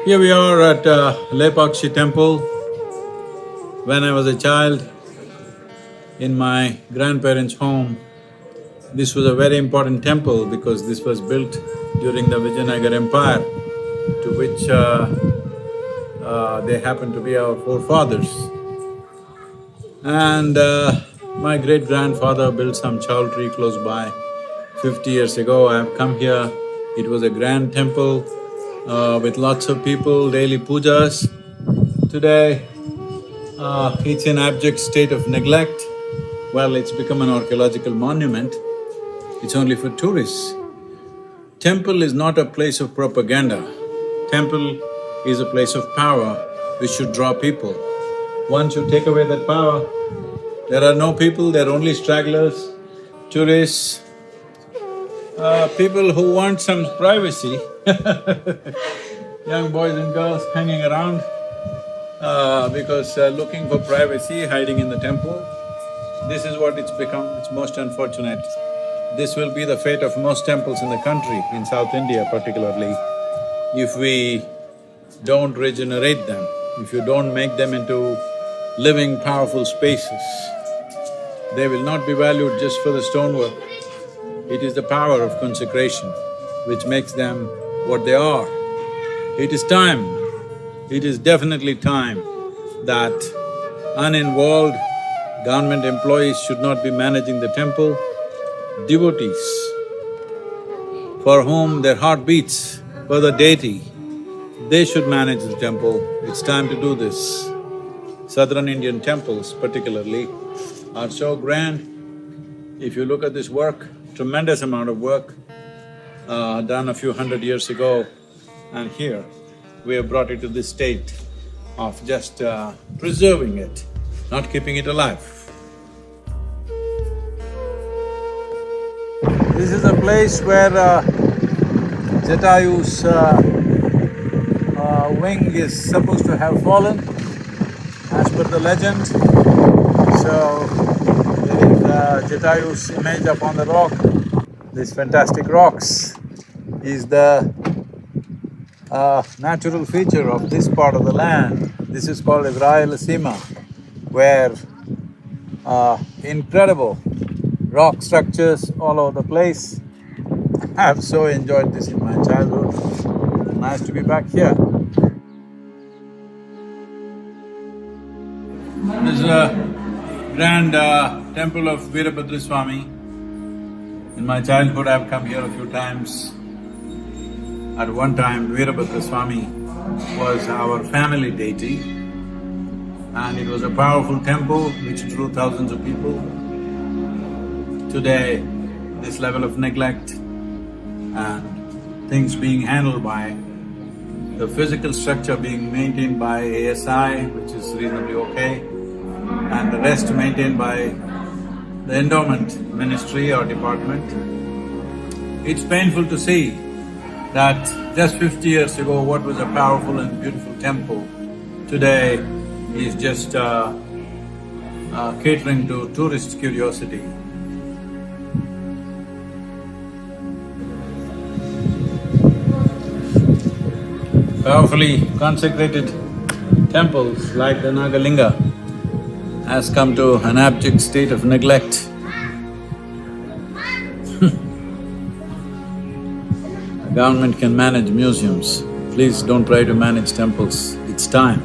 Here we are at Lepakshi temple. When I was a child, in my grandparents' home, this was a very important temple because this was built during the Vijayanagar Empire, to which they happen to be our forefathers. And my great-grandfather built some chowltree close by. 50 years ago, I have come here. It was a grand temple with lots of people, daily pujas. Today, it's in abject state of neglect. Well, it's become an archaeological monument. It's only for tourists. Temple is not a place of propaganda. Temple is a place of power which should draw people. Once you take away that power, there are no people, there are only stragglers, tourists, people who want some privacy young boys and girls hanging around because looking for privacy, hiding in the temple. This is what it's become, it's most unfortunate. This will be the fate of most temples in the country, in South India particularly, if we don't regenerate them, if you don't make them into living, powerful spaces. They will not be valued just for the stonework. It is the power of consecration which makes them what they are. It is time, it is definitely time that uninvolved government employees should not be managing the temple. Devotees, for whom their heart beats for the deity, they should manage the temple. It's time to do this. Southern Indian temples particularly are so grand. If you look at this work, tremendous amount of work done a few hundred years ago, and here we have brought it to this state of just preserving it, not keeping it alive. This is a place where Jatayu's wing is supposed to have fallen, as per the legend. So, there is Jatayu's image up on the rock. These fantastic rocks is the natural feature of this part of the land. This is called as Rayalaseema, where incredible rock structures all over the place. I have so enjoyed this in my childhood. Nice to be back here. This is a grand temple of Veerabhadra Swami. In my childhood, I have come here a few times. At one time, Veerabhadra Swami was our family deity, and it was a powerful temple which drew thousands of people. Today, this level of neglect and things being handled by the physical structure being maintained by ASI, which is reasonably okay, and the rest maintained by the endowment ministry or department. It's painful to see that just 50 years ago, what was a powerful and beautiful temple, today is just catering to tourist curiosity. Powerfully consecrated temples like the Nagalinga has come to an abject state of neglect. The government can manage museums, please don't try to manage temples. It's time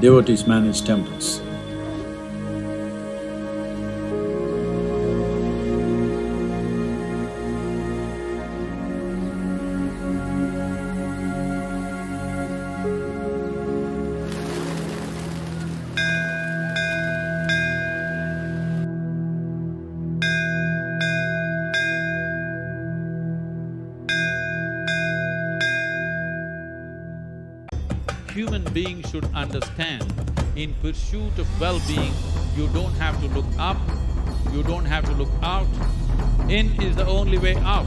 devotees manage temples. Human beings should understand, in pursuit of well-being, you don't have to look up, you don't have to look out. In is the only way out.